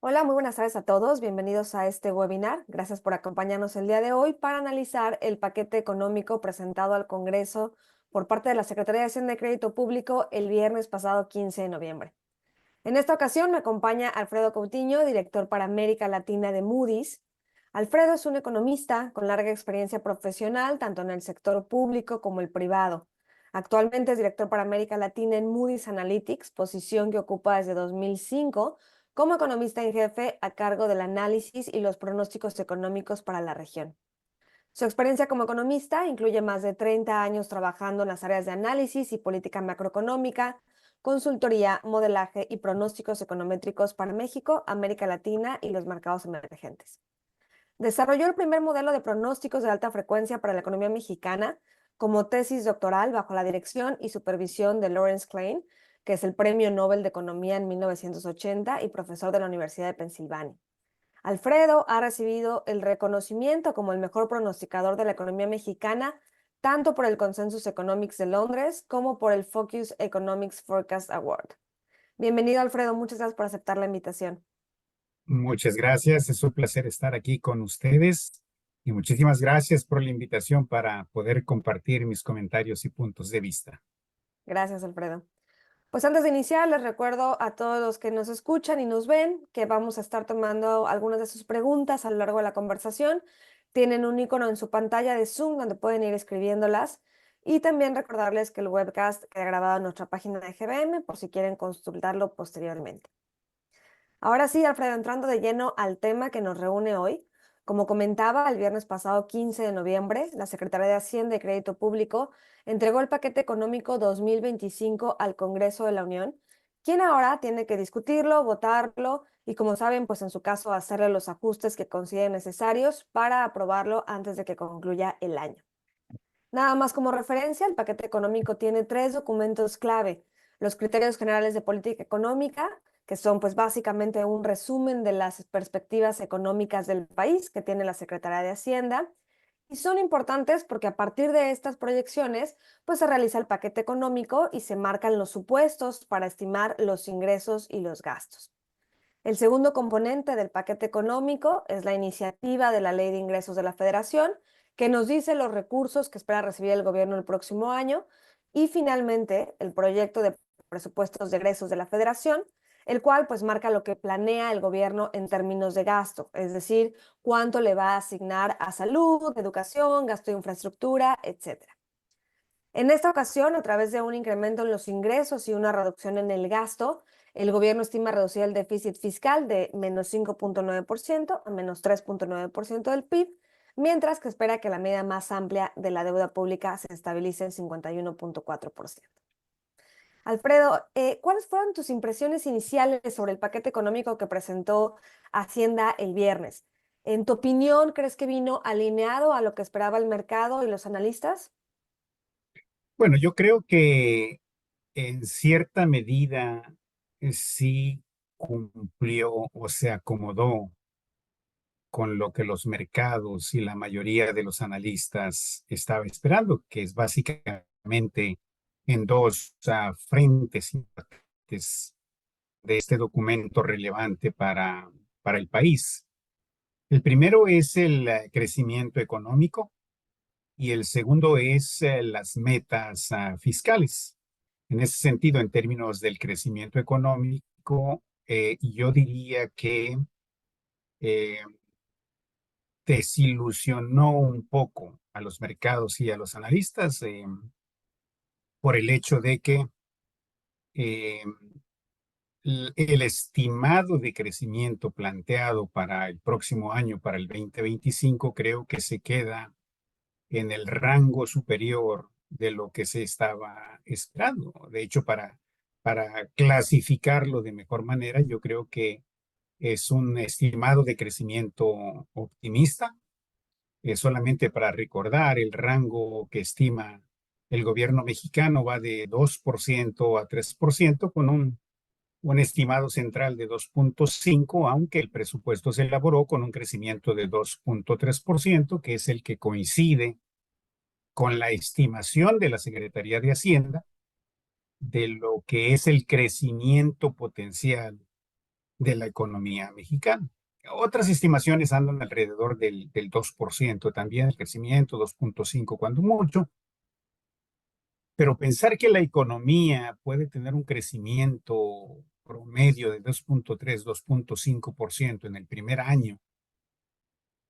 Hola, muy buenas tardes a todos. Bienvenidos a este webinar. Gracias por acompañarnos el día de hoy para analizar el paquete económico presentado al Congreso por parte de la Secretaría de Hacienda y Crédito Público el viernes pasado 15 de noviembre. En esta ocasión me acompaña Alfredo Coutinho, director para América Latina de Moody's. Alfredo es un economista con larga experiencia profesional tanto en el sector público como el privado. Actualmente es director para América Latina en Moody's Analytics, posición que ocupa desde 2005 como economista en jefe a cargo del análisis y los pronósticos económicos para la región. Su experiencia como economista incluye más de 30 años trabajando en las áreas de análisis y política macroeconómica, consultoría, modelaje y pronósticos econométricos para México, América Latina y los mercados emergentes. Desarrolló el primer modelo de pronósticos de alta frecuencia para la economía mexicana como tesis doctoral bajo la dirección y supervisión de Lawrence Klein, que es el Premio Nobel de Economía en 1980 y profesor de la Universidad de Pensilvania. Alfredo ha recibido el reconocimiento como el mejor pronosticador de la economía mexicana, tanto por el Consensus Economics de Londres como por el Focus Economics Forecast Award. Bienvenido, Alfredo. Muchas gracias por aceptar la invitación. Muchas gracias, es un placer estar aquí con ustedes y muchísimas gracias por la invitación para poder compartir mis comentarios y puntos de vista. Gracias, Alfredo. Pues antes de iniciar, les recuerdo a todos los que nos escuchan y nos ven que vamos a estar tomando algunas de sus preguntas a lo largo de la conversación. Tienen un icono en su pantalla de Zoom donde pueden ir escribiéndolas. Y también recordarles que el webcast queda grabado en nuestra página de GBM por si quieren consultarlo posteriormente. Ahora sí, Alfredo, entrando de lleno al tema que nos reúne hoy. Como comentaba, el viernes pasado 15 de noviembre, la Secretaría de Hacienda y Crédito Público entregó el paquete económico 2025 al Congreso de la Unión, quien ahora tiene que discutirlo, votarlo y, como saben, pues en su caso, hacerle los ajustes que consideren necesarios para aprobarlo antes de que concluya el año. Nada más como referencia, el paquete económico tiene tres documentos clave: los criterios generales de política económica, que son pues básicamente un resumen de las perspectivas económicas del país que tiene la Secretaría de Hacienda, y son importantes porque a partir de estas proyecciones pues se realiza el paquete económico y se marcan los supuestos para estimar los ingresos y los gastos. El segundo componente del paquete económico es la iniciativa de la Ley de Ingresos de la Federación, que nos dice los recursos que espera recibir el gobierno el próximo año. Y finalmente, el proyecto de presupuestos de egresos de la Federación, el cual pues marca lo que planea el gobierno en términos de gasto, es decir, cuánto le va a asignar a salud, educación, gasto de infraestructura, etcétera. En esta ocasión, a través de un incremento en los ingresos y una reducción en el gasto, el gobierno estima reducir el déficit fiscal de menos 5,9% a menos 3,9% del PIB, mientras que espera que la medida más amplia de la deuda pública se estabilice en 51,4%. Alfredo, ¿cuáles fueron tus impresiones iniciales sobre el paquete económico que presentó Hacienda el viernes? ¿En tu opinión, crees que vino alineado a lo que esperaba el mercado y los analistas? Bueno, yo creo que en cierta medida sí cumplió o se acomodó con lo que los mercados y la mayoría de los analistas estaba esperando, que es básicamente en dos frentes importantes de este documento relevante para el país. El primero es el crecimiento económico y el segundo es las metas fiscales. En ese sentido, en términos del crecimiento económico, yo diría que eh, desilusionó un poco a los mercados y a los analistas por el hecho de que eh, el estimado de crecimiento planteado para el próximo año, para el 2025, creo que se queda en el rango superior de lo que se estaba esperando. De hecho, para clasificarlo de mejor manera, yo creo que es un estimado de crecimiento optimista. Solamente para recordar, el rango que estima el gobierno mexicano va de 2% a 3%, con un estimado central de 2,5, aunque el presupuesto se elaboró con un crecimiento de 2,3%, que es el que coincide con la estimación de la Secretaría de Hacienda de lo que es el crecimiento potencial de la economía mexicana. Otras estimaciones andan alrededor del 2% también, el crecimiento 2.5 cuando mucho, pero pensar que la economía puede tener un crecimiento promedio de 2.3, 2.5% en el primer año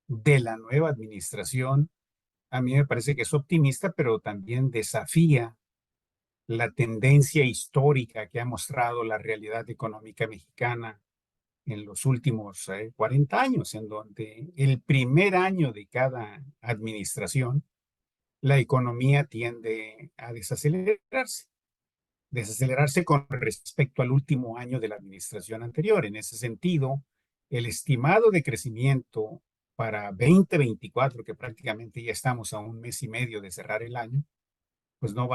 de la nueva administración, a mí me parece que es optimista, pero también desafía la tendencia histórica que ha mostrado la realidad económica mexicana en los últimos 40 años, en donde el primer año de cada administración, la economía tiende a desacelerarse con respecto al último año de la administración anterior. En ese sentido, el estimado de crecimiento para 2024, que prácticamente ya estamos a un mes y medio de cerrar el año, pues no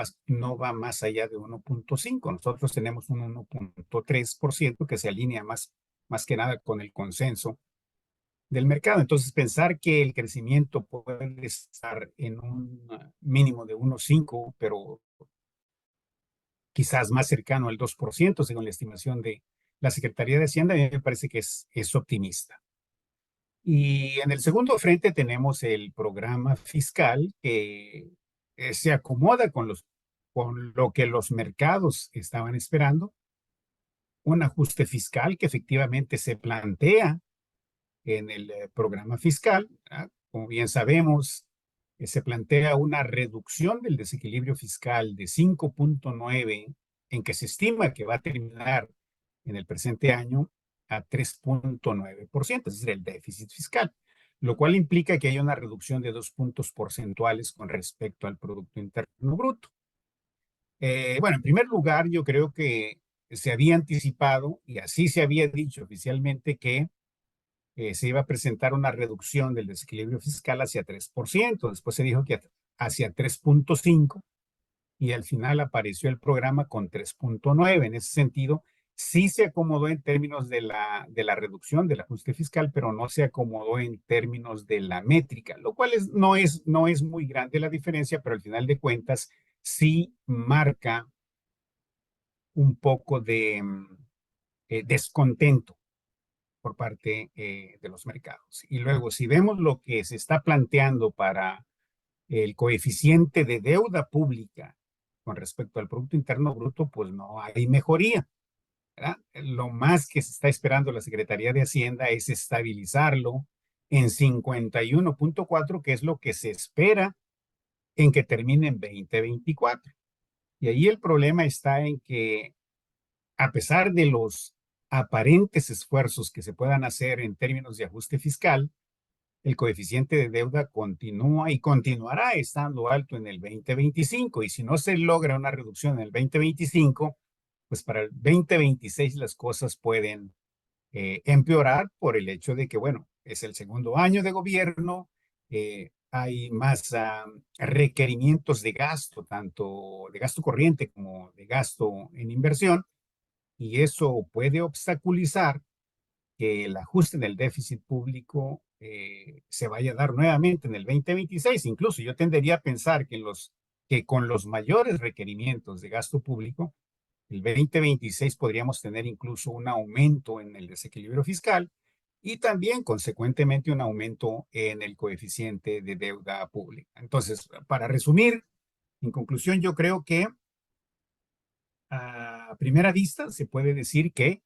va más allá de 1.5. Nosotros tenemos un 1.3% que se alinea más que nada con el consenso del mercado. Entonces, pensar que el crecimiento puede estar en un mínimo de 1.5, pero quizás más cercano al 2%, según la estimación de la Secretaría de Hacienda, a mí me parece que es optimista. Y en el segundo frente tenemos el programa fiscal que se acomoda con lo que los mercados estaban esperando, un ajuste fiscal que efectivamente se plantea en el programa fiscal. ¿Verdad? Como bien sabemos, se plantea una reducción del desequilibrio fiscal de 5.9, en que se estima que va a terminar en el presente año a 3.9%, es decir, el déficit fiscal, lo cual implica que hay una reducción de 2 puntos porcentuales con respecto al Producto Interno Bruto. Bueno, en primer lugar, yo creo que se había anticipado y así se había dicho oficialmente que se iba a presentar una reducción del desequilibrio fiscal hacia 3%. Después se dijo que hacia 3.5 y al final apareció el programa con 3.9. En ese sentido, sí se acomodó en términos de la reducción del ajuste fiscal, pero no se acomodó en términos de la métrica, lo cual no es muy grande la diferencia, pero al final de cuentas sí marca un poco de descontento por parte de los mercados. Y luego, si vemos lo que se está planteando para el coeficiente de deuda pública con respecto al Producto Interno Bruto, pues no hay mejoría. ¿Verdad? Lo más que se está esperando la Secretaría de Hacienda es estabilizarlo en 51.4, que es lo que se espera en que termine en 2024. Y ahí el problema está en que, a pesar de los aparentes esfuerzos que se puedan hacer en términos de ajuste fiscal, el coeficiente de deuda continúa y continuará estando alto en el 2025. Y si no se logra una reducción en el 2025, pues para el 2026 las cosas pueden empeorar por el hecho de que, bueno, es el segundo año de gobierno, hay más requerimientos de gasto, tanto de gasto corriente como de gasto en inversión, y eso puede obstaculizar que el ajuste del déficit público se vaya a dar nuevamente en el 2026. Incluso yo tendería a pensar que con los mayores requerimientos de gasto público, el 2026 podríamos tener incluso un aumento en el desequilibrio fiscal y también, consecuentemente, un aumento en el coeficiente de deuda pública. Entonces, para resumir, en conclusión, yo creo que a primera vista se puede decir que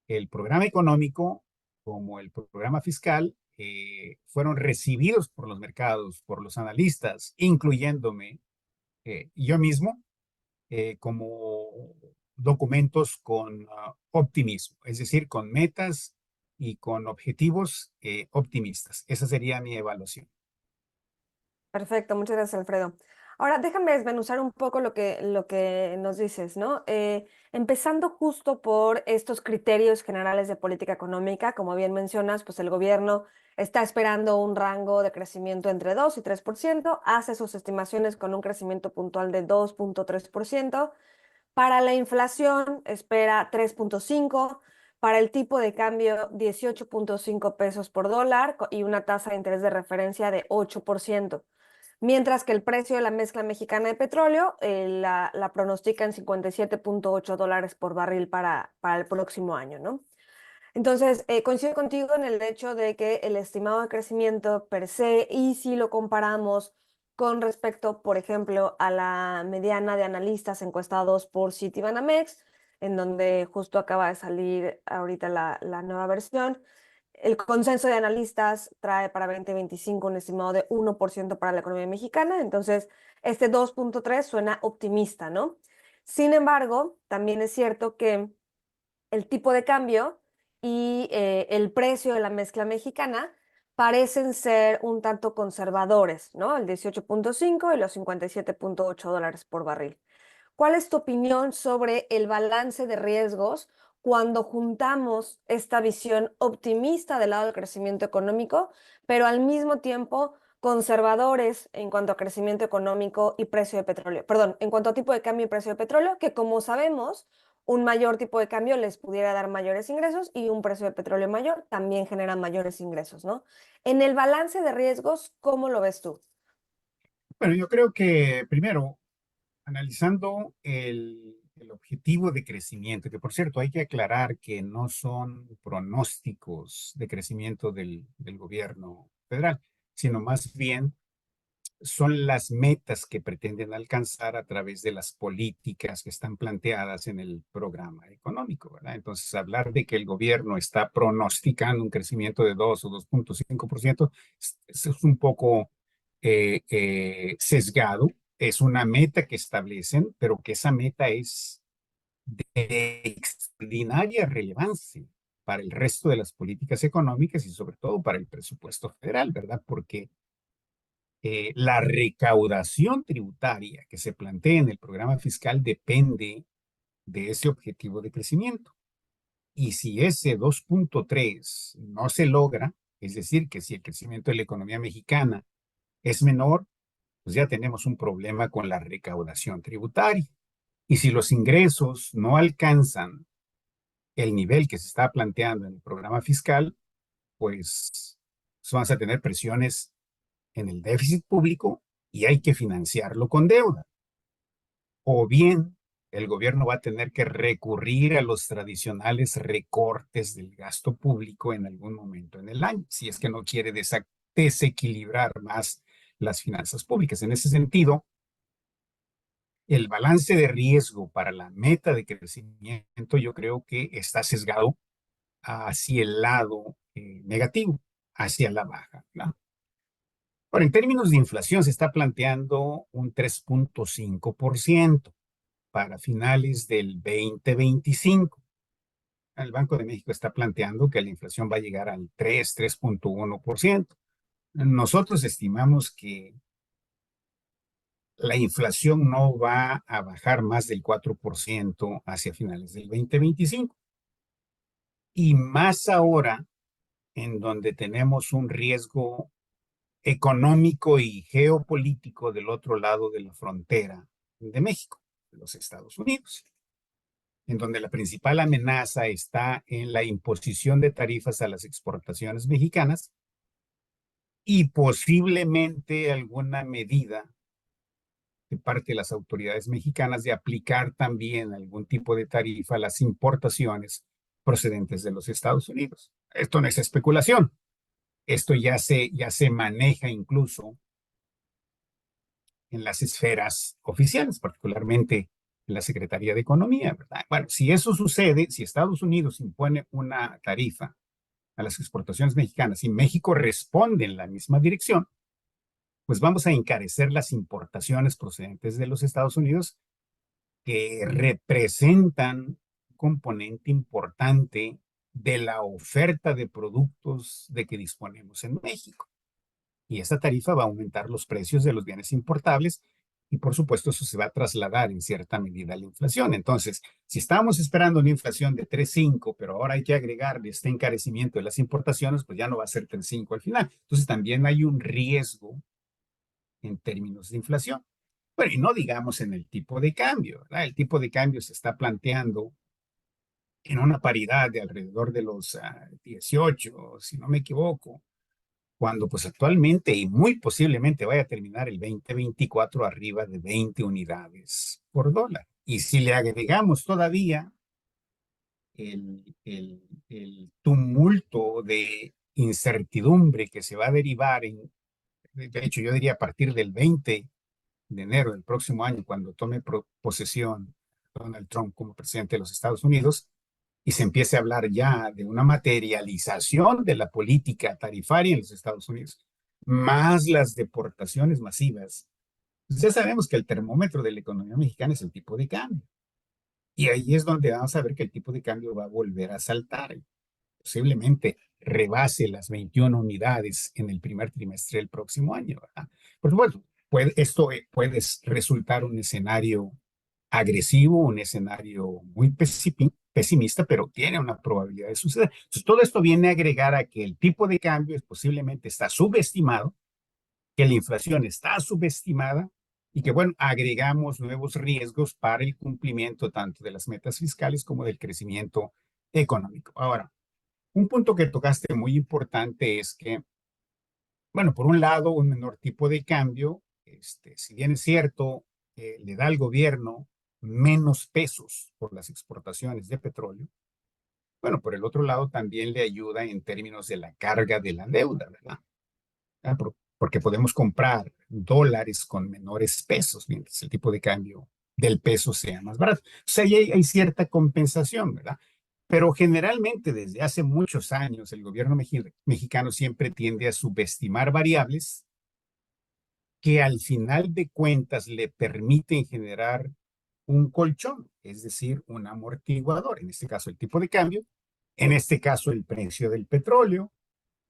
el programa económico como el programa fiscal fueron recibidos por los mercados, por los analistas, incluyéndome yo mismo, como documentos con optimismo, es decir, con metas y con objetivos optimistas. Esa sería mi evaluación. Perfecto, muchas gracias, Alfredo. Ahora déjame desmenuzar un poco lo que nos dices, ¿no? Empezando justo por estos criterios generales de política económica, como bien mencionas, pues el gobierno está esperando un rango de crecimiento entre 2 y 3%, hace sus estimaciones con un crecimiento puntual de 2.3%. Para la inflación espera 3.5, para el tipo de cambio 18.5 pesos por dólar y una tasa de interés de referencia de 8%. Mientras que el precio de la mezcla mexicana de petróleo la pronostica en 57.8 dólares por barril para el próximo año, ¿no? Entonces, coincido contigo en el hecho de que el estimado de crecimiento per se, y si lo comparamos con respecto, por ejemplo, a la mediana de analistas encuestados por Citibanamex, en donde justo acaba de salir ahorita la nueva versión, el consenso de analistas trae para 2025 un estimado de 1% para la economía mexicana, entonces este 2,3 suena optimista, ¿no? Sin embargo, también es cierto que el tipo de cambio y el precio de la mezcla mexicana parecen ser un tanto conservadores, ¿no? El 18,5 y los 57,8 dólares por barril. ¿Cuál es tu opinión sobre el balance de riesgos cuando juntamos esta visión optimista del lado del crecimiento económico, pero al mismo tiempo conservadores en cuanto a crecimiento económico y precio de petróleo? Perdón, en cuanto a tipo de cambio y precio de petróleo, que como sabemos, un mayor tipo de cambio les pudiera dar mayores ingresos y un precio de petróleo mayor también genera mayores ingresos, ¿no? En el balance de riesgos, ¿cómo lo ves tú? Bueno, yo creo que primero, analizando el objetivo de crecimiento, que por cierto hay que aclarar que no son pronósticos de crecimiento del gobierno federal, sino más bien son las metas que pretenden alcanzar a través de las políticas que están planteadas en el programa económico, ¿verdad? Entonces, hablar de que el gobierno está pronosticando un crecimiento de 2 o 2,5% es un poco sesgado. Es una meta que establecen, pero que esa meta es de extraordinaria relevancia para el resto de las políticas económicas y sobre todo para el presupuesto federal, ¿verdad? Porque la recaudación tributaria que se plantea en el programa fiscal depende de ese objetivo de crecimiento. Y si ese 2,3 no se logra, es decir, que si el crecimiento de la economía mexicana es menor, pues ya tenemos un problema con la recaudación tributaria. Y si los ingresos no alcanzan el nivel que se está planteando en el programa fiscal, pues vamos a tener presiones en el déficit público y hay que financiarlo con deuda. O bien el gobierno va a tener que recurrir a los tradicionales recortes del gasto público en algún momento en el año, si es que no quiere desequilibrar más las finanzas públicas. En ese sentido, el balance de riesgo para la meta de crecimiento yo creo que está sesgado hacia el lado negativo, hacia la baja, ¿no? Ahora, en términos de inflación, se está planteando un 3,5% para finales del 2025. El Banco de México está planteando que la inflación va a llegar al 3,1%. Nosotros estimamos que la inflación no va a bajar más del 4% hacia finales del 2025. Y más ahora, en donde tenemos un riesgo económico y geopolítico del otro lado de la frontera de México, de los Estados Unidos, en donde la principal amenaza está en la imposición de tarifas a las exportaciones mexicanas y posiblemente alguna medida de parte de las autoridades mexicanas de aplicar también algún tipo de tarifa a las importaciones procedentes de los Estados Unidos. Esto no es especulación, esto ya se maneja incluso en las esferas oficiales, particularmente en la Secretaría de Economía, ¿verdad? Bueno, si eso sucede, si Estados Unidos impone una tarifa a las exportaciones mexicanas y México responde en la misma dirección, pues vamos a encarecer las importaciones procedentes de los Estados Unidos que representan un componente importante de la oferta de productos de que disponemos en México. Y esa tarifa va a aumentar los precios de los bienes importables y por supuesto eso se va a trasladar en cierta medida a la inflación. Entonces, si estábamos esperando una inflación de 3,5, pero ahora hay que agregarle este encarecimiento de las importaciones, pues ya no va a ser 3,5 al final. Entonces también hay un riesgo en términos de inflación. Bueno, y no digamos en el tipo de cambio, ¿verdad? El tipo de cambio se está planteando en una paridad de alrededor de los 18, si no me equivoco, cuando pues actualmente y muy posiblemente vaya a terminar el 2024 arriba de 20 unidades por dólar. Y si le agregamos todavía el tumulto de incertidumbre que se va a derivar de hecho, yo diría a partir del 20 de enero del próximo año, cuando tome posesión Donald Trump como presidente de los Estados Unidos, y se empiece a hablar ya de una materialización de la política tarifaria en los Estados Unidos, más las deportaciones masivas. Pues ya sabemos que el termómetro de la economía mexicana es el tipo de cambio. Y ahí es donde vamos a ver que el tipo de cambio va a volver a saltar. Posiblemente rebase las 21 unidades en el primer trimestre del próximo año, ¿verdad? Por supuesto, esto puede resultar un escenario agresivo, un escenario muy pesimista, pero tiene una probabilidad de suceder. Entonces, todo esto viene a agregar a que el tipo de cambio posiblemente está subestimado, que la inflación está subestimada y que, bueno, agregamos nuevos riesgos para el cumplimiento tanto de las metas fiscales como del crecimiento económico. Ahora, un punto que tocaste muy importante es que, bueno, por un lado, un menor tipo de cambio, si bien es cierto, le da al gobierno menos pesos por las exportaciones de petróleo, bueno, por el otro lado también le ayuda en términos de la carga de la deuda, ¿verdad? Porque podemos comprar dólares con menores pesos, mientras el tipo de cambio del peso sea más barato. O sea, ahí hay cierta compensación, ¿verdad? Pero generalmente desde hace muchos años el gobierno mexicano siempre tiende a subestimar variables que al final de cuentas le permiten generar un colchón, es decir, un amortiguador, en este caso el tipo de cambio, en este caso el precio del petróleo,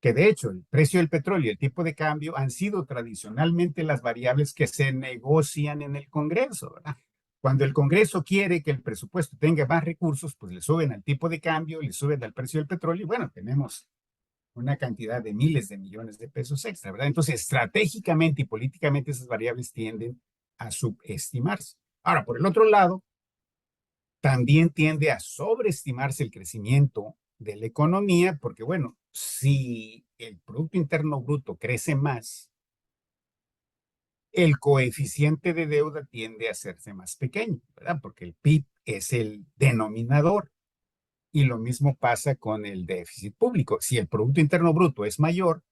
que de hecho el precio del petróleo y el tipo de cambio han sido tradicionalmente las variables que se negocian en el Congreso, ¿verdad? Cuando el Congreso quiere que el presupuesto tenga más recursos, pues le suben al tipo de cambio, le suben al precio del petróleo y bueno, tenemos una cantidad de miles de millones de pesos extra, ¿verdad? Entonces, estratégicamente y políticamente esas variables tienden a subestimarse. Ahora, por el otro lado, también tiende a sobreestimarse el crecimiento de la economía, porque bueno, si el Producto Interno Bruto crece más, el coeficiente de deuda tiende a hacerse más pequeño, ¿verdad? Porque el PIB es el denominador y lo mismo pasa con el déficit público. Si el Producto Interno Bruto es mayor,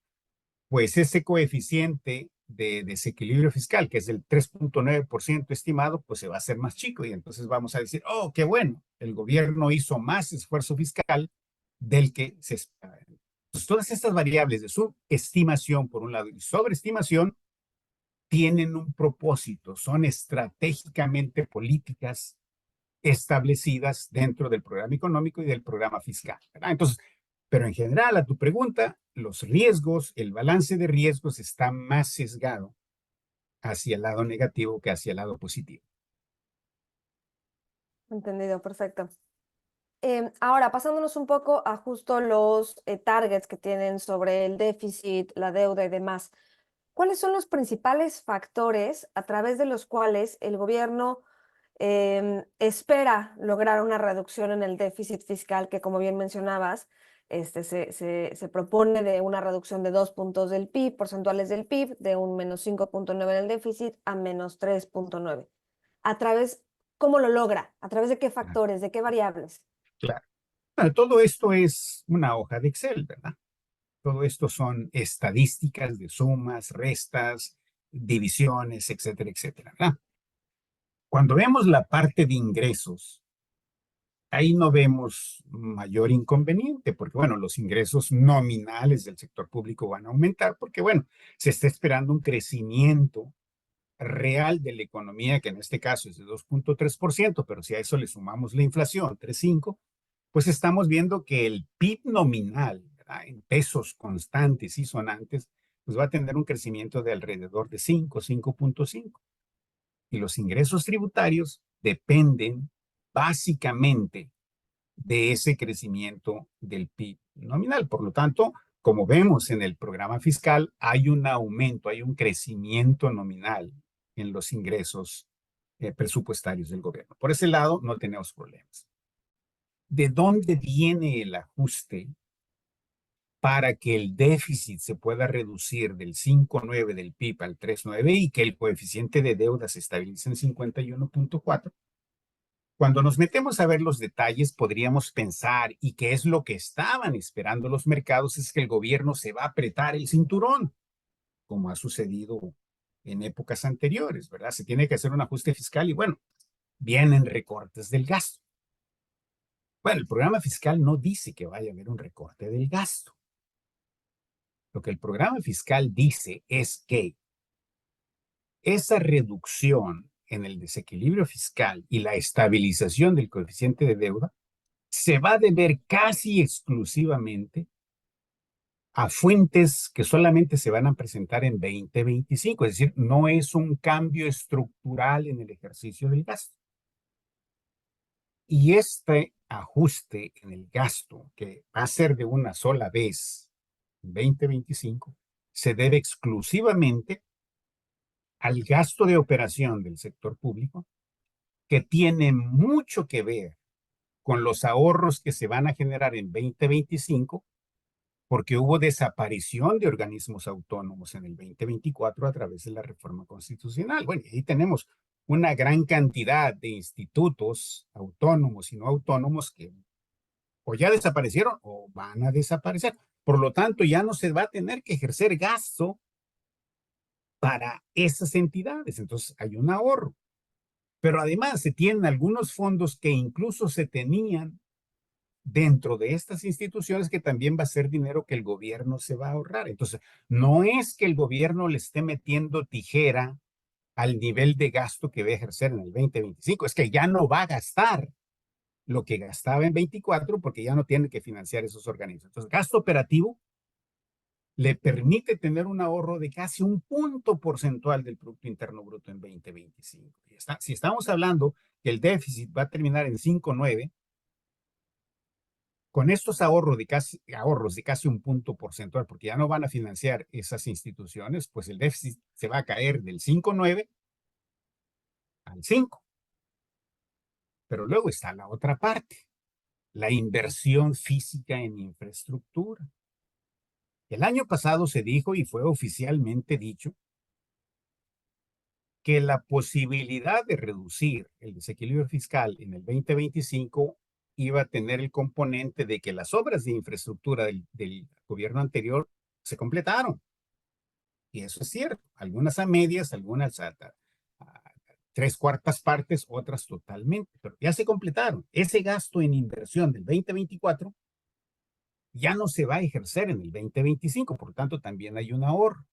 pues ese coeficiente de desequilibrio fiscal, que es el 3,9% estimado, pues se va a hacer más chico y entonces vamos a decir, oh, qué bueno, el gobierno hizo más esfuerzo fiscal del que se esperaba. Entonces, todas estas variables de subestimación, por un lado, y sobreestimación, tienen un propósito, son estratégicamente políticas establecidas dentro del programa económico y del programa fiscal, ¿verdad? Entonces, pero en general, a tu pregunta, los riesgos, el balance de riesgos está más sesgado hacia el lado negativo que hacia el lado positivo. Entendido, perfecto. Ahora, pasándonos un poco a justo los targets que tienen sobre el déficit, la deuda y demás, ¿cuáles son los principales factores a través de los cuales el gobierno espera lograr una reducción en el déficit fiscal que, como bien mencionabas, se propone de una reducción de 2 puntos del PIB, porcentuales del PIB, de un menos 5,9 en el déficit a menos 3,9? ¿A través, cómo lo logra? ¿A través de qué factores, de qué variables? Claro. Bueno, todo esto es una hoja de Excel, ¿verdad? Todo esto son estadísticas de sumas, restas, divisiones, etcétera, etcétera, ¿verdad? Cuando vemos la parte de ingresos, ahí no vemos mayor inconveniente, porque bueno, los ingresos nominales del sector público van a aumentar, porque bueno, se está esperando un crecimiento real de la economía, que en este caso es de 2,3%, pero si a eso le sumamos la inflación, 3,5%, pues estamos viendo que el PIB nominal, ¿verdad? En pesos constantes y sonantes, pues va a tener un crecimiento de alrededor de 5,5%. Y los ingresos tributarios dependen básicamente de ese crecimiento del PIB nominal. Por lo tanto, como vemos en el programa fiscal, hay un aumento, hay un crecimiento nominal en los ingresos presupuestarios del gobierno. Por ese lado, no tenemos problemas. ¿De dónde viene el ajuste para que el déficit se pueda reducir del 5,9 del PIB al 3,9 y que el coeficiente de deuda se estabilice en 51,4? Cuando nos metemos a ver los detalles, podríamos pensar, y qué es lo que estaban esperando los mercados, es que el gobierno se va a apretar el cinturón, como ha sucedido en épocas anteriores, ¿verdad? Se tiene que hacer un ajuste fiscal y bueno, vienen recortes del gasto. Bueno, el programa fiscal no dice que vaya a haber un recorte del gasto. Lo que el programa fiscal dice es que esa reducción en el desequilibrio fiscal y la estabilización del coeficiente de deuda se va a deber casi exclusivamente a fuentes que solamente se van a presentar en 2025, es decir, no es un cambio estructural en el ejercicio del gasto. Y este ajuste en el gasto, que va a ser de una sola vez en 2025, se debe exclusivamente al gasto de operación del sector público, que tiene mucho que ver con los ahorros que se van a generar en 2025, porque hubo desaparición de organismos autónomos en el 2024 a través de la reforma constitucional. Bueno, y ahí tenemos una gran cantidad de institutos autónomos y no autónomos que o ya desaparecieron o van a desaparecer. Por lo tanto, ya no se va a tener que ejercer gasto para esas entidades. Entonces, hay un ahorro. Pero además se tienen algunos fondos que incluso se tenían dentro de estas instituciones que también va a ser dinero que el gobierno se va a ahorrar. Entonces, no es que el gobierno le esté metiendo tijera al nivel de gasto que va a ejercer en el 2025, es que ya no va a gastar lo que gastaba en 24 porque ya no tiene que financiar esos organismos. Entonces, gasto operativo le permite tener un ahorro de casi un punto porcentual del Producto Interno Bruto en 2025. Si estamos hablando que el déficit va a terminar en 5,9, con estos ahorros de casi un punto porcentual, porque ya no van a financiar esas instituciones, pues el déficit se va a caer del 5,9 al 5. Pero luego está la otra parte, la inversión física en infraestructura. El año pasado se dijo y fue oficialmente dicho que la posibilidad de reducir el desequilibrio fiscal en el 2025 iba a tener el componente de que las obras de infraestructura del gobierno anterior se completaron. Y eso es cierto. Algunas a medias, algunas a tres cuartas partes, otras totalmente. Pero ya se completaron. Ese gasto en inversión del 2024 ya no se va a ejercer en el 2025. Por lo tanto, también hay un ahorro.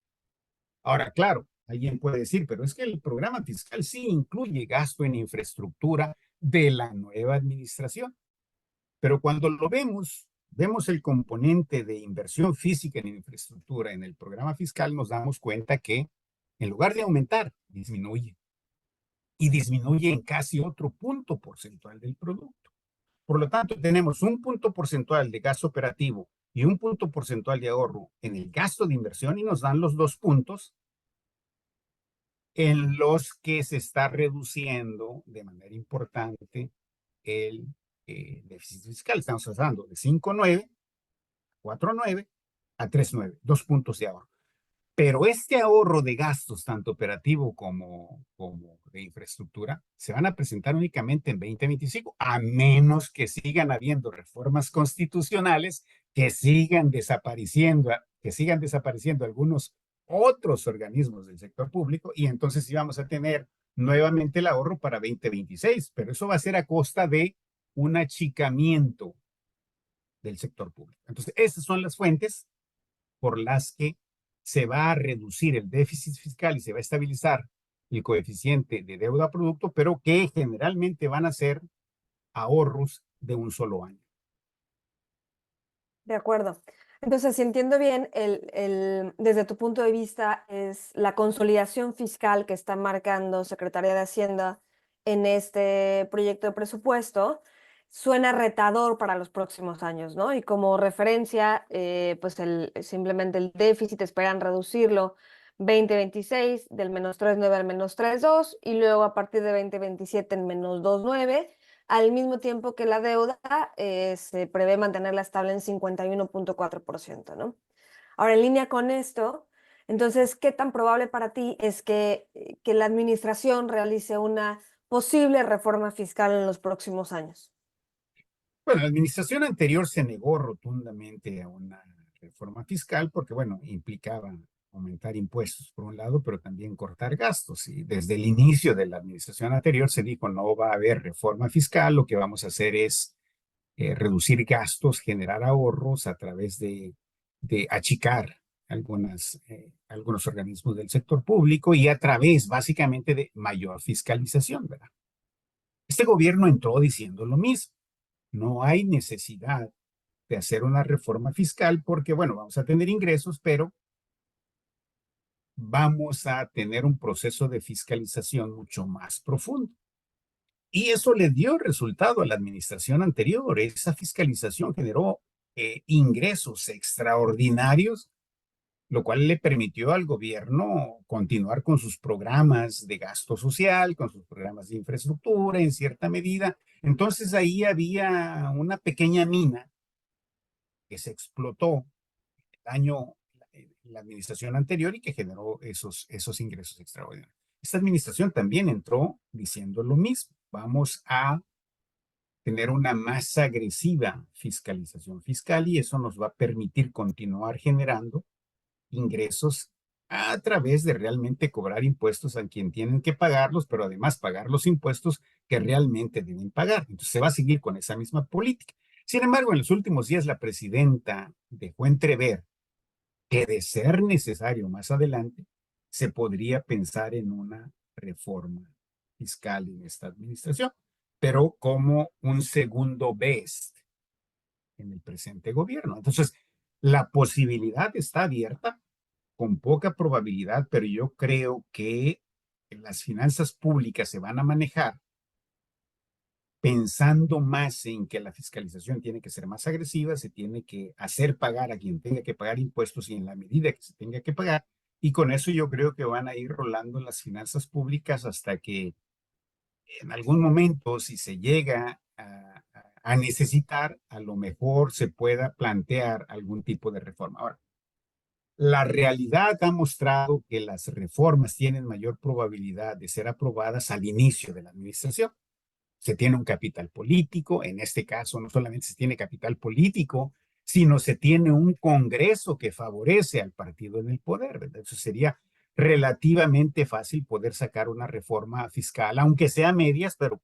Ahora, claro, alguien puede decir, pero es que el programa fiscal sí incluye gasto en infraestructura de la nueva administración. Pero cuando lo vemos el componente de inversión física en infraestructura en el programa fiscal, nos damos cuenta que en lugar de aumentar, disminuye. Y disminuye en casi otro punto porcentual del producto. Por lo tanto, tenemos un punto porcentual de gasto operativo y un punto porcentual de ahorro en el gasto de inversión y nos dan los 2 puntos en los que se está reduciendo de manera importante el déficit fiscal. Estamos hablando de 5,9, 4,9 a 3,9, 2 puntos de ahorro. Pero este ahorro de gastos, tanto operativo como de infraestructura, se van a presentar únicamente en 2025, a menos que sigan habiendo reformas constitucionales que sigan desapareciendo algunos otros organismos del sector público, y entonces sí vamos a tener nuevamente el ahorro para 2026, pero eso va a ser a costa de un achicamiento del sector público. Entonces, esas son las fuentes por las que se va a reducir el déficit fiscal y se va a estabilizar el coeficiente de deuda producto, pero que generalmente van a ser ahorros de un solo año. De acuerdo. Entonces, si entiendo bien, desde tu punto de vista es la consolidación fiscal que está marcando Secretaría de Hacienda en este proyecto de presupuesto, suena retador para los próximos años, ¿no? Y como referencia, pues simplemente el déficit esperan reducirlo 2026 del -3,9 al -3,2 y luego a partir de 2027 en -2,9 al mismo tiempo que la deuda se prevé mantenerla estable en 51,4%, ¿no? Ahora, en línea con esto, entonces, ¿qué tan probable para ti es que la administración realice una posible reforma fiscal en los próximos años? Bueno, la administración anterior se negó rotundamente a una reforma fiscal porque, bueno, implicaba aumentar impuestos por un lado, pero también cortar gastos. Y desde el inicio de la administración anterior se dijo no va a haber reforma fiscal, lo que vamos a hacer es reducir gastos, generar ahorros a través de achicar algunos organismos del sector público y a través básicamente de mayor fiscalización, ¿verdad? Este gobierno entró diciendo lo mismo. No hay necesidad de hacer una reforma fiscal porque, bueno, vamos a tener ingresos, pero vamos a tener un proceso de fiscalización mucho más profundo. Y eso le dio resultado a la administración anterior. Esa fiscalización generó ingresos extraordinarios, lo cual le permitió al gobierno continuar con sus programas de gasto social, con sus programas de infraestructura en cierta medida. Entonces ahí había una pequeña mina que se explotó el año, la administración anterior y que generó esos ingresos extraordinarios. Esta administración también entró diciendo lo mismo. Vamos a tener una más agresiva fiscalización fiscal y eso nos va a permitir continuar generando ingresos a través de realmente cobrar impuestos a quien tienen que pagarlos, pero además pagar los impuestos que realmente deben pagar. Entonces se va a seguir con esa misma política. Sin embargo, en los últimos días la presidenta dejó entrever que de ser necesario más adelante, se podría pensar en una reforma fiscal en esta administración, pero como un segundo best en el presente gobierno. Entonces, la posibilidad está abierta con poca probabilidad, pero yo creo que las finanzas públicas se van a manejar pensando más en que la fiscalización tiene que ser más agresiva, se tiene que hacer pagar a quien tenga que pagar impuestos y en la medida que se tenga que pagar. Y con eso yo creo que van a ir rolando las finanzas públicas hasta que en algún momento, si se llega a necesitar, a lo mejor se pueda plantear algún tipo de reforma. Ahora, la realidad ha mostrado que las reformas tienen mayor probabilidad de ser aprobadas al inicio de la administración. Se tiene un capital político, en este caso no solamente se tiene capital político, sino se tiene un Congreso que favorece al partido en el poder, ¿verdad? Eso sería relativamente fácil poder sacar una reforma fiscal, aunque sea a medias, pero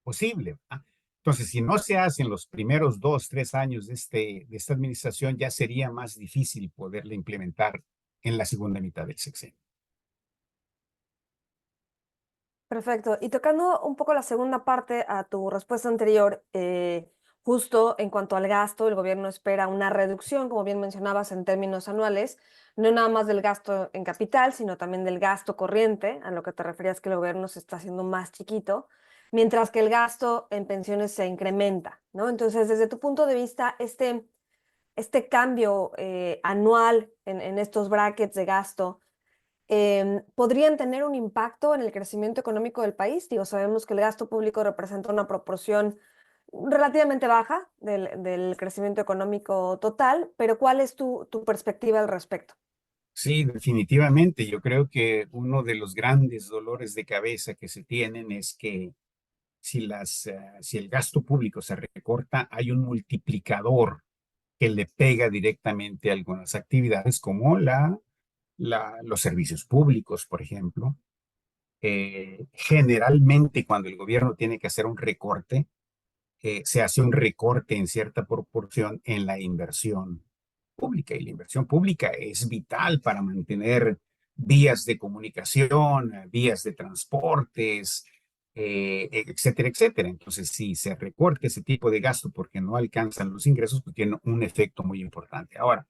posible, ¿verdad? Entonces, si no se hace en los primeros 2, 3 años de esta administración, ya sería más difícil poderla implementar en la segunda mitad del sexenio. Perfecto. Y tocando un poco la segunda parte a tu respuesta anterior, justo en cuanto al gasto, el gobierno espera una reducción, como bien mencionabas, en términos anuales, no nada más del gasto en capital, sino también del gasto corriente, a lo que te referías que el gobierno se está haciendo más chiquito, mientras que el gasto en pensiones se incrementa, ¿no? Entonces, desde tu punto de vista, este cambio anual en estos brackets de gasto, podrían tener un impacto en el crecimiento económico del país. Digo, sabemos que el gasto público representa una proporción relativamente baja del crecimiento económico total, pero ¿cuál es tu perspectiva al respecto? Sí, definitivamente. Yo creo que uno de los grandes dolores de cabeza que se tienen es que si el gasto público se recorta, hay un multiplicador que le pega directamente a algunas actividades como los servicios públicos, por ejemplo. Generalmente cuando el gobierno tiene que hacer un recorte, se hace un recorte en cierta proporción en la inversión pública y la inversión pública es vital para mantener vías de comunicación, vías de transportes, etcétera, etcétera. Entonces, si se recorta ese tipo de gasto porque no alcanzan los ingresos, pues tiene un efecto muy importante. Ahora,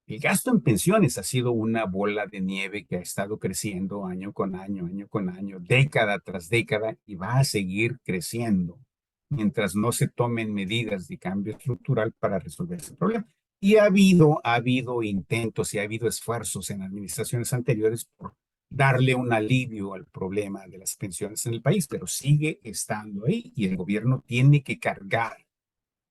el gasto en pensiones ha sido una bola de nieve que ha estado creciendo año con año, década tras década y va a seguir creciendo mientras no se tomen medidas de cambio estructural para resolver ese problema. Y ha habido intentos y ha habido esfuerzos en administraciones anteriores por darle un alivio al problema de las pensiones en el país, pero sigue estando ahí y el gobierno tiene que cargar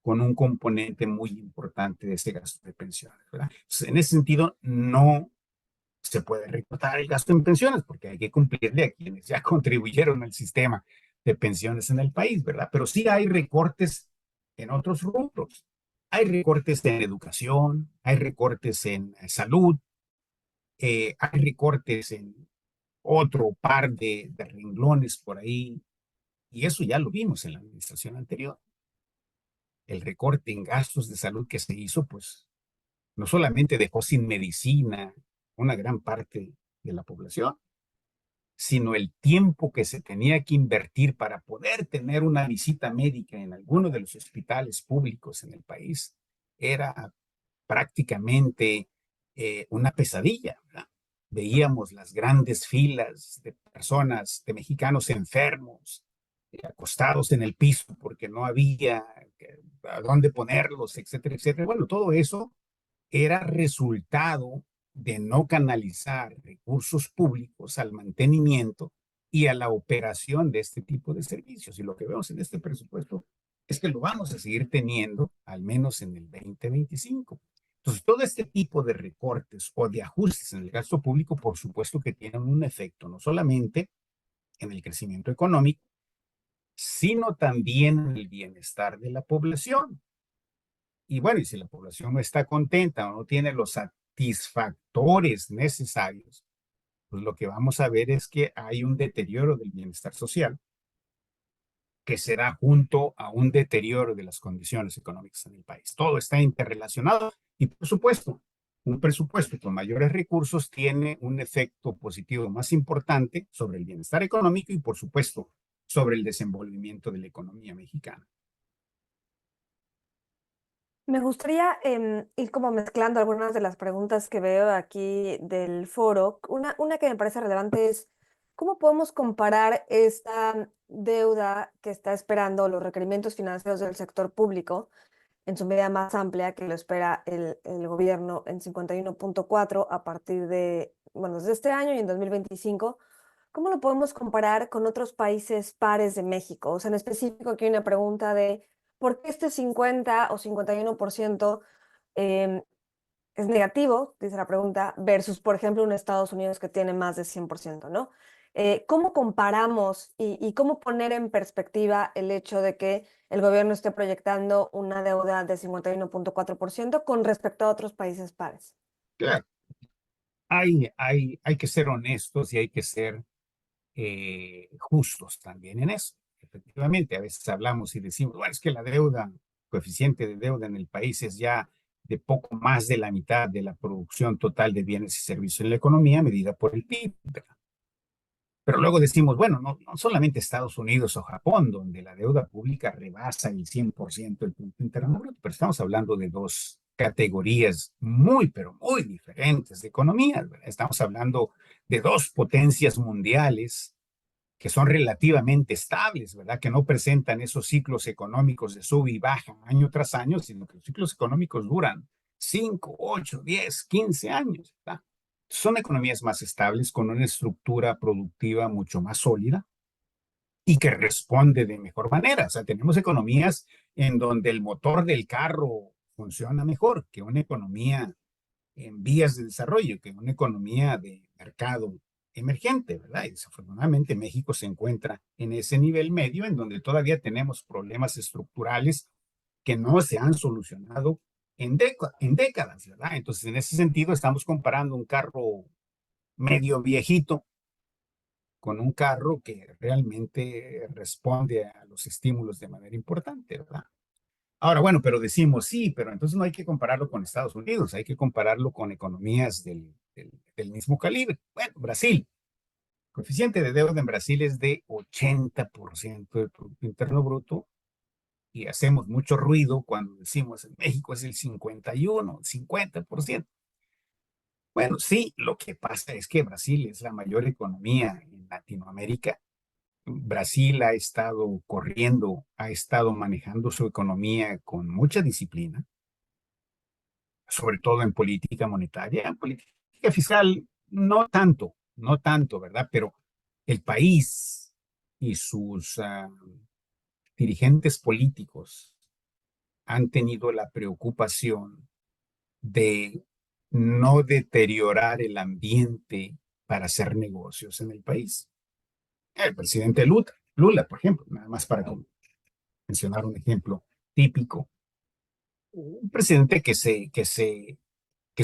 con un componente muy importante de ese gasto de pensiones, ¿verdad? Entonces, en ese sentido, no se puede recortar el gasto en pensiones porque hay que cumplirle a quienes ya contribuyeron al sistema de pensiones en el país, ¿verdad? Pero sí hay recortes en otros rubros. Hay recortes en educación, hay recortes en salud, hay recortes en otro par de renglones por ahí, y eso ya lo vimos en la administración anterior. El recorte en gastos de salud que se hizo, pues no solamente dejó sin medicina una gran parte de la población, sino el tiempo que se tenía que invertir para poder tener una visita médica en alguno de los hospitales públicos en el país era prácticamente una pesadilla, ¿verdad? Veíamos las grandes filas de personas, de mexicanos enfermos, acostados en el piso porque no había a dónde ponerlos, etcétera, etcétera. Bueno, todo eso era resultado de no canalizar recursos públicos al mantenimiento y a la operación de este tipo de servicios. Y lo que vemos en este presupuesto es que lo vamos a seguir teniendo, al menos en el 2025. Entonces, todo este tipo de recortes o de ajustes en el gasto público, por supuesto que tienen un efecto no solamente en el crecimiento económico, sino también en el bienestar de la población. Y bueno, y si la población no está contenta o no tiene los satisfactores necesarios, pues lo que vamos a ver es que hay un deterioro del bienestar social que será junto a un deterioro de las condiciones económicas en el país. Todo está interrelacionado y, por supuesto, un presupuesto con mayores recursos tiene un efecto positivo más importante sobre el bienestar económico y, por supuesto, sobre el desenvolvimiento de la economía mexicana. Me gustaría ir como mezclando algunas de las preguntas que veo aquí del foro. Una que me parece relevante es, ¿cómo podemos comparar esta deuda que está esperando los requerimientos financieros del sector público en su medida más amplia que lo espera el gobierno en 51.4 a partir de, bueno, desde este año y en 2025? ¿Cómo lo podemos comparar con otros países pares de México? O sea, en específico aquí hay una pregunta de por qué este 50 o 51% eh, es negativo, dice la pregunta, versus, por ejemplo, un Estados Unidos que tiene más de 100%, ¿no? ¿Cómo comparamos y cómo poner en perspectiva el hecho de que el gobierno esté proyectando una deuda de 51.4% con respecto a otros países pares? Claro, hay que ser honestos y hay que ser justos también en eso. Efectivamente, a veces hablamos y decimos, bueno, es que la deuda, coeficiente de deuda en el país es ya de poco más de la mitad de la producción total de bienes y servicios en la economía medida por el PIB. Pero luego decimos, bueno, no solamente Estados Unidos o Japón, donde la deuda pública rebasa el 100% del Producto Interno Bruto, pero estamos hablando de dos categorías muy, pero muy diferentes de economías, ¿verdad? Estamos hablando de dos potencias mundiales que son relativamente estables, ¿verdad? Que no presentan esos ciclos económicos de sub y baja año tras año, sino que los ciclos económicos duran 5, 8, 10, 15 años, ¿verdad? Son economías más estables, con una estructura productiva mucho más sólida y que responde de mejor manera. O sea, tenemos economías en donde el motor del carro funciona mejor que una economía en vías de desarrollo, que una economía de mercado emergente, ¿verdad? Y desafortunadamente México se encuentra en ese nivel medio en donde todavía tenemos problemas estructurales que no se han solucionado en décadas, ¿verdad? Entonces, en ese sentido, estamos comparando un carro medio viejito con un carro que realmente responde a los estímulos de manera importante, ¿verdad? Ahora, bueno, pero decimos sí, pero entonces no hay que compararlo con Estados Unidos, hay que compararlo con economías del mismo calibre. Bueno, Brasil, el coeficiente de deuda en Brasil es de 80% del Producto Interno Bruto y hacemos mucho ruido cuando decimos en México es el 51, 50%. Bueno, sí, lo que pasa es que Brasil es la mayor economía en Latinoamérica. Brasil ha estado corriendo, ha estado manejando su economía con mucha disciplina, sobre todo en política monetaria. En política fiscal, no tanto, ¿verdad? Pero el país y sus dirigentes políticos han tenido la preocupación de no deteriorar el ambiente para hacer negocios en el país. El presidente Lula, por ejemplo, nada más para mencionar un ejemplo típico, un presidente que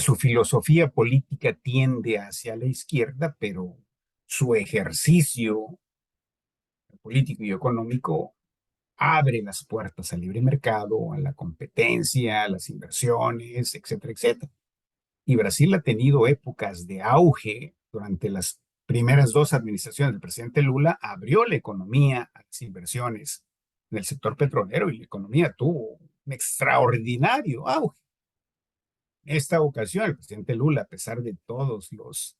su filosofía política tiende hacia la izquierda, pero su ejercicio político y económico abre las puertas al libre mercado, a la competencia, a las inversiones, etcétera, etcétera. Y Brasil ha tenido épocas de auge durante las primeras dos administraciones del presidente Lula, abrió la economía a las inversiones en el sector petrolero y la economía tuvo un extraordinario auge. En esta ocasión, el presidente Lula, a pesar de todos los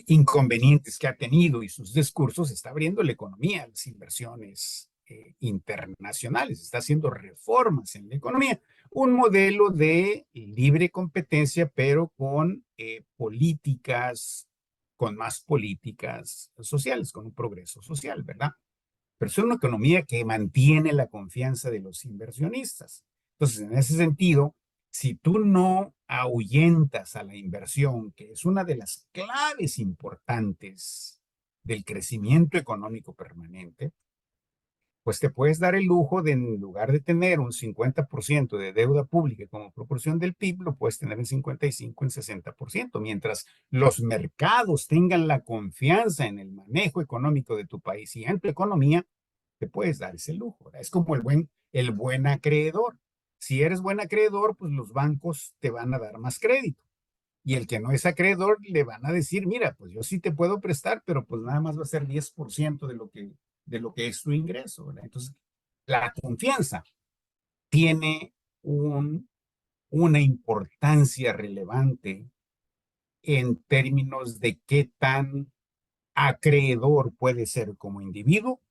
inconvenientes que ha tenido y sus discursos, está abriendo la economía a las inversiones internacionales, está haciendo reformas en la economía, un modelo de libre competencia, pero con políticas, con más políticas sociales, con un progreso social, ¿verdad? Pero es una economía que mantiene la confianza de los inversionistas. Entonces, en ese sentido, si tú no ahuyentas a la inversión, que es una de las claves importantes del crecimiento económico permanente, pues te puedes dar el lujo de, en lugar de tener un 50% de deuda pública como proporción del PIB, lo puedes tener en 55, en 60%, mientras los mercados tengan la confianza en el manejo económico de tu país y en tu economía, te puedes dar ese lujo, ¿verdad? Es como el buen acreedor. Si eres buen acreedor, pues los bancos te van a dar más crédito. Y el que no es acreedor le van a decir, mira, pues yo sí te puedo prestar, pero pues nada más va a ser 10% de lo que es tu ingreso, ¿verdad? Entonces, la confianza tiene una importancia relevante en términos de qué tan acreedor puede ser como individuo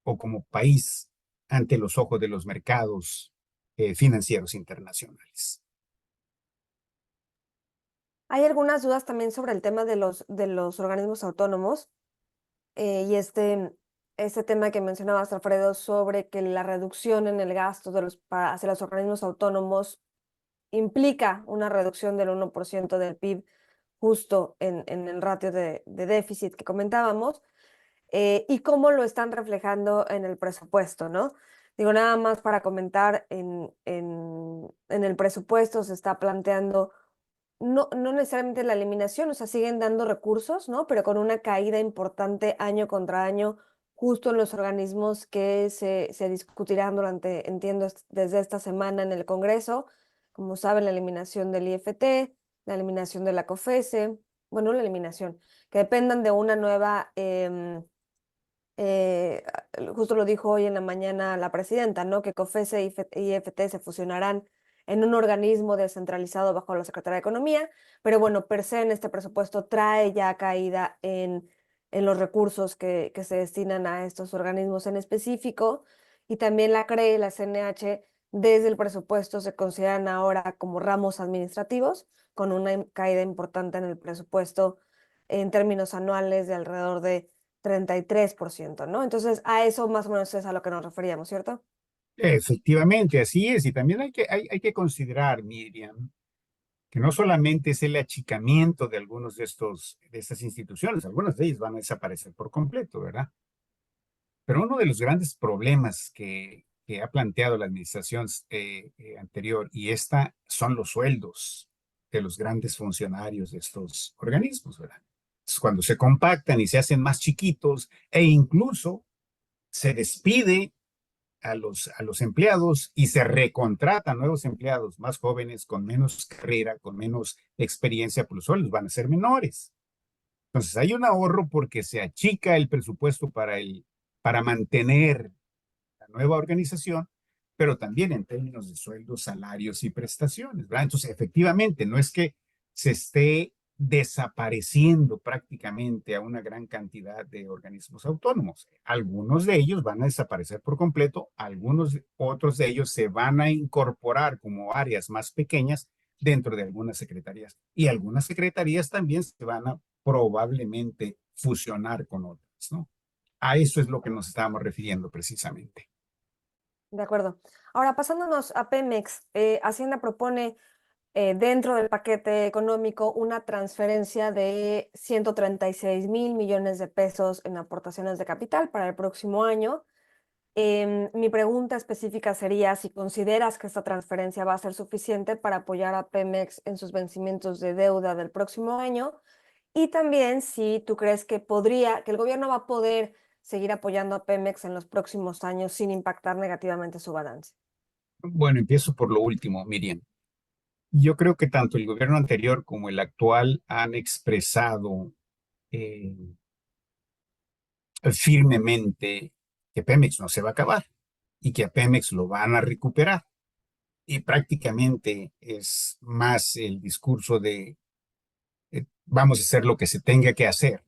o como país ante los ojos de los mercados financieros internacionales. Hay algunas dudas también sobre el tema de los organismos autónomos y este tema que mencionabas, Alfredo, sobre que la reducción en el gasto hacia los organismos autónomos implica una reducción del 1% del PIB justo en el ratio de déficit que comentábamos, y cómo lo están reflejando en el presupuesto, ¿no? Digo, nada más para comentar, en el presupuesto se está planteando no necesariamente la eliminación, o sea, siguen dando recursos, ¿no? Pero con una caída importante año contra año, justo en los organismos que se discutirán durante, entiendo, desde esta semana en el Congreso. Como saben, la eliminación del IFT, la eliminación de la COFESE, bueno, la eliminación, que dependan de una nueva, eh, justo lo dijo hoy en la mañana la presidenta, ¿no? Que COFESE y IFT se fusionarán en un organismo descentralizado bajo la Secretaría de Economía, pero bueno, per se en este presupuesto trae ya caída en los recursos que se destinan a estos organismos en específico, y también la CRE y la CNH desde el presupuesto se consideran ahora como ramos administrativos, con una caída importante en el presupuesto en términos anuales de alrededor de 33%, ¿no? Entonces, a eso más o menos es a lo que nos referíamos, ¿cierto? Efectivamente, así es. Y también hay que considerar, Miriam, que no solamente es el achicamiento de algunos de estas instituciones, algunas de ellas van a desaparecer por completo, ¿verdad? Pero uno de los grandes problemas que ha planteado la administración anterior y esta son los sueldos de los grandes funcionarios de estos organismos, ¿verdad? Entonces, cuando se compactan y se hacen más chiquitos e incluso se despide a los empleados y se recontratan nuevos empleados más jóvenes, con menos carrera, con menos experiencia, pues los sueldos van a ser menores. Entonces hay un ahorro porque se achica el presupuesto para mantener la nueva organización, pero también en términos de sueldos, salarios y prestaciones, ¿verdad? Entonces, efectivamente, no es que se esté desapareciendo prácticamente a una gran cantidad de organismos autónomos. Algunos de ellos van a desaparecer por completo, algunos otros de ellos se van a incorporar como áreas más pequeñas dentro de algunas secretarías. Y algunas secretarías también se van a probablemente fusionar con otras, ¿no? A eso es lo que nos estábamos refiriendo precisamente. De acuerdo. Ahora, pasándonos a Pemex, Hacienda propone dentro del paquete económico una transferencia de 136,000 millones de pesos en aportaciones de capital para el próximo año. Mi pregunta específica sería si consideras que esta transferencia va a ser suficiente para apoyar a Pemex en sus vencimientos de deuda del próximo año, y también si tú crees que que el gobierno va a poder seguir apoyando a Pemex en los próximos años sin impactar negativamente su balance. Bueno, empiezo por lo último, Miriam. Yo creo que tanto el gobierno anterior como el actual han expresado eh, firmemente que Pemex no se va a acabar y que a Pemex lo van a recuperar. Y prácticamente es más el discurso de vamos a hacer lo que se tenga que hacer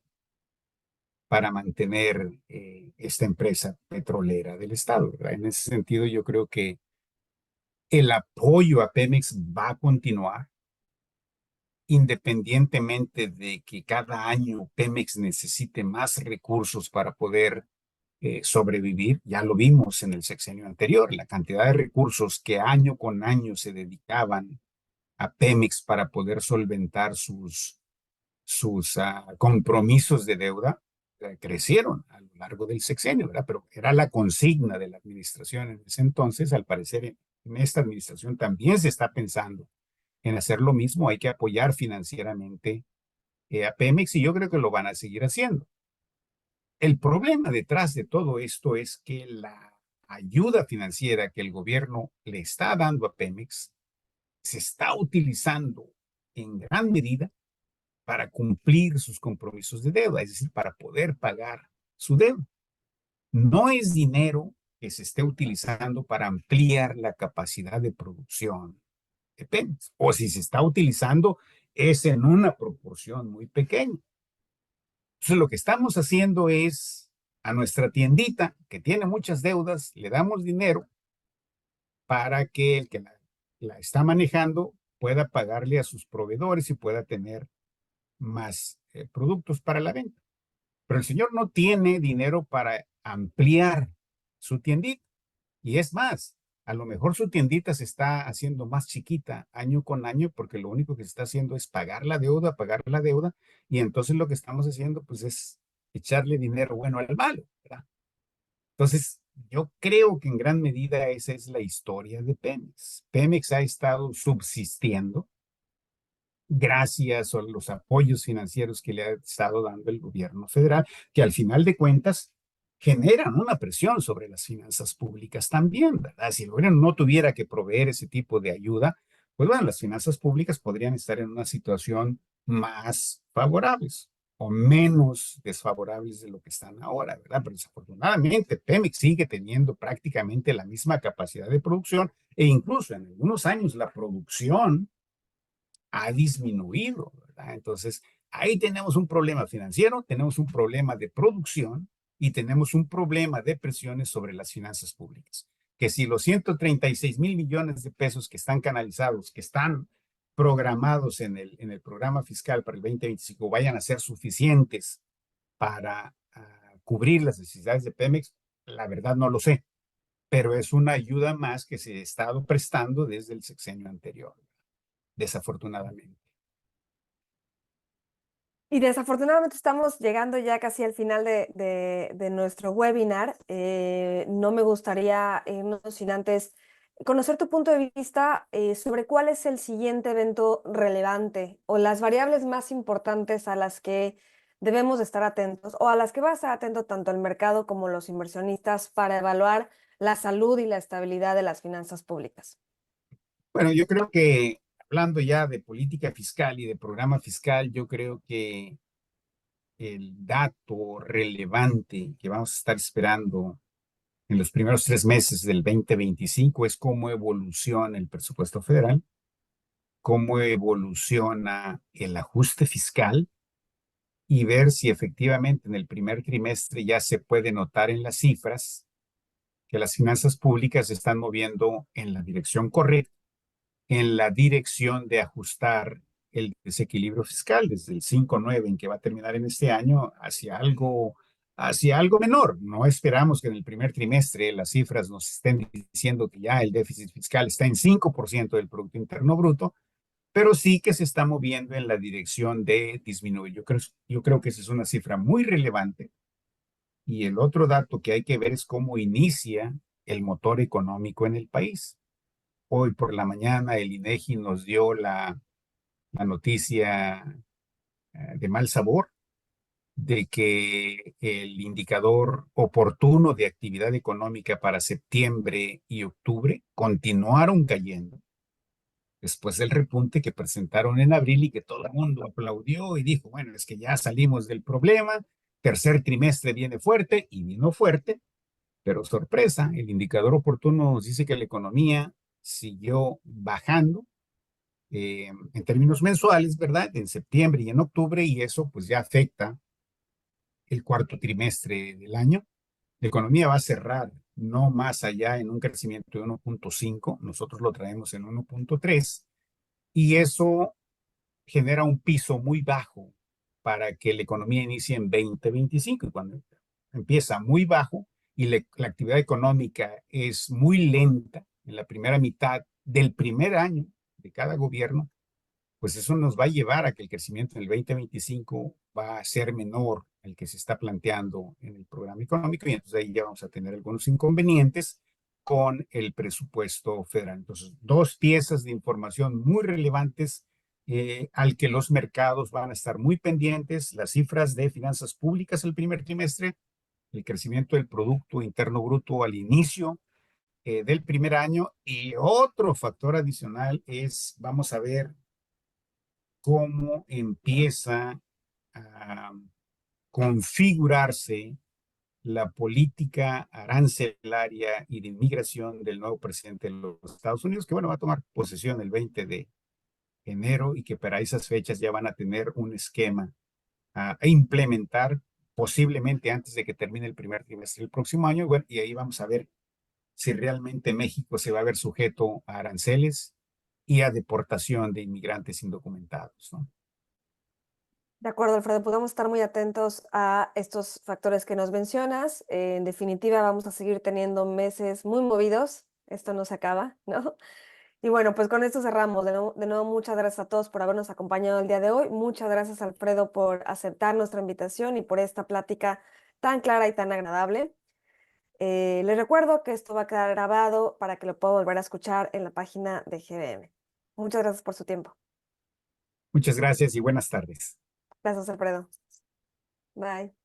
para mantener esta empresa petrolera del Estado, ¿verdad? En ese sentido, yo creo que el apoyo a Pemex va a continuar independientemente de que cada año Pemex necesite más recursos para poder sobrevivir. Ya lo vimos en el sexenio anterior, la cantidad de recursos que año con año se dedicaban a Pemex para poder solventar sus compromisos de deuda crecieron a lo largo del sexenio, ¿verdad? Pero era la consigna de la administración en ese entonces. Al parecer, en esta administración también se está pensando en hacer lo mismo. Hay que apoyar financieramente a Pemex y yo creo que lo van a seguir haciendo. El problema detrás de todo esto es que la ayuda financiera que el gobierno le está dando a Pemex se está utilizando en gran medida para cumplir sus compromisos de deuda, es decir, para poder pagar su deuda. No es dinero que se esté utilizando para ampliar la capacidad de producción de Pemex, o si se está utilizando es en una proporción muy pequeña. Entonces, lo que estamos haciendo es a nuestra tiendita, que tiene muchas deudas, le damos dinero para que el que la está manejando pueda pagarle a sus proveedores y pueda tener más productos para la venta. Pero el señor no tiene dinero para ampliar su tiendita. Y es más, a lo mejor su tiendita se está haciendo más chiquita año con año porque lo único que se está haciendo es pagar la deuda, y entonces lo que estamos haciendo pues es echarle dinero bueno al malo, ¿verdad? Entonces, yo creo que en gran medida esa es la historia de Pemex. Pemex ha estado subsistiendo gracias a los apoyos financieros que le ha estado dando el gobierno federal, que al final de cuentas generan una presión sobre las finanzas públicas también, ¿verdad? Si el gobierno no tuviera que proveer ese tipo de ayuda, pues bueno, las finanzas públicas podrían estar en una situación más favorables o menos desfavorables de lo que están ahora, ¿verdad? Pero desafortunadamente Pemex sigue teniendo prácticamente la misma capacidad de producción e incluso en algunos años la producción ha disminuido, ¿verdad? Entonces, ahí tenemos un problema financiero, tenemos un problema de producción y tenemos un problema de presiones sobre las finanzas públicas. Que si los 136,000 millones de pesos que están canalizados, que están programados en el programa fiscal para el 2025 vayan a ser suficientes para cubrir las necesidades de Pemex, la verdad no lo sé, pero es una ayuda más que se ha estado prestando desde el sexenio anterior, desafortunadamente. Y desafortunadamente estamos llegando ya casi al final de nuestro webinar. No me gustaría irnos sin antes conocer tu punto de vista sobre cuál es el siguiente evento relevante o las variables más importantes a las que debemos estar atentos o a las que va a estar atento tanto el mercado como los inversionistas para evaluar la salud y la estabilidad de las finanzas públicas. Bueno, yo creo que hablando ya de política fiscal y de programa fiscal, yo creo que el dato relevante que vamos a estar esperando en los primeros 3 meses del 2025 es cómo evoluciona el presupuesto federal, cómo evoluciona el ajuste fiscal y ver si efectivamente en el primer trimestre ya se puede notar en las cifras que las finanzas públicas se están moviendo en la dirección correcta, en la dirección de ajustar el desequilibrio fiscal desde el 5,9 en que va a terminar en este año hacia algo menor. No esperamos que en el primer trimestre las cifras nos estén diciendo que ya el déficit fiscal está en 5% del Producto Interno Bruto, pero sí que se está moviendo en la dirección de disminuir. Yo creo que esa es una cifra muy relevante. Y el otro dato que hay que ver es cómo inicia el motor económico en el país. Hoy por la mañana el INEGI nos dio la noticia de mal sabor de que el indicador oportuno de actividad económica para septiembre y octubre continuaron cayendo después del repunte que presentaron en abril y que todo el mundo aplaudió y dijo, bueno, es que ya salimos del problema, tercer trimestre viene fuerte y vino fuerte, pero sorpresa, el indicador oportuno nos dice que la economía siguió bajando en términos mensuales, ¿verdad? En septiembre y en octubre, y eso pues ya afecta el cuarto trimestre del año. La economía va a cerrar no más allá en un crecimiento de 1.5, nosotros lo traemos en 1.3, y eso genera un piso muy bajo para que la economía inicie en 2025. Y cuando empieza muy bajo y la actividad económica es muy lenta en la primera mitad del primer año de cada gobierno, pues eso nos va a llevar a que el crecimiento en el 2025 va a ser menor al que se está planteando en el programa económico, y entonces ahí ya vamos a tener algunos inconvenientes con el presupuesto federal. Entonces, dos piezas de información muy relevantes al que los mercados van a estar muy pendientes: las cifras de finanzas públicas el primer trimestre, el crecimiento del Producto Interno Bruto al inicio del primer año, y otro factor adicional es, vamos a ver cómo empieza a configurarse la política arancelaria y de inmigración del nuevo presidente de los Estados Unidos, que bueno, va a tomar posesión el 20 de enero y que para esas fechas ya van a tener un esquema a implementar posiblemente antes de que termine el primer trimestre del próximo año. Bueno, y ahí vamos a ver si realmente México se va a ver sujeto a aranceles y a deportación de inmigrantes indocumentados, ¿no? De acuerdo, Alfredo, podemos estar muy atentos a estos factores que nos mencionas. En definitiva, vamos a seguir teniendo meses muy movidos. Esto no se acaba, ¿no? Y bueno, pues con esto cerramos. De nuevo, muchas gracias a todos por habernos acompañado el día de hoy. Muchas gracias, Alfredo, por aceptar nuestra invitación y por esta plática tan clara y tan agradable. Les recuerdo que esto va a quedar grabado para que lo puedan volver a escuchar en la página de GBM. Muchas gracias por su tiempo. Muchas gracias y buenas tardes. Gracias, Alfredo. Bye.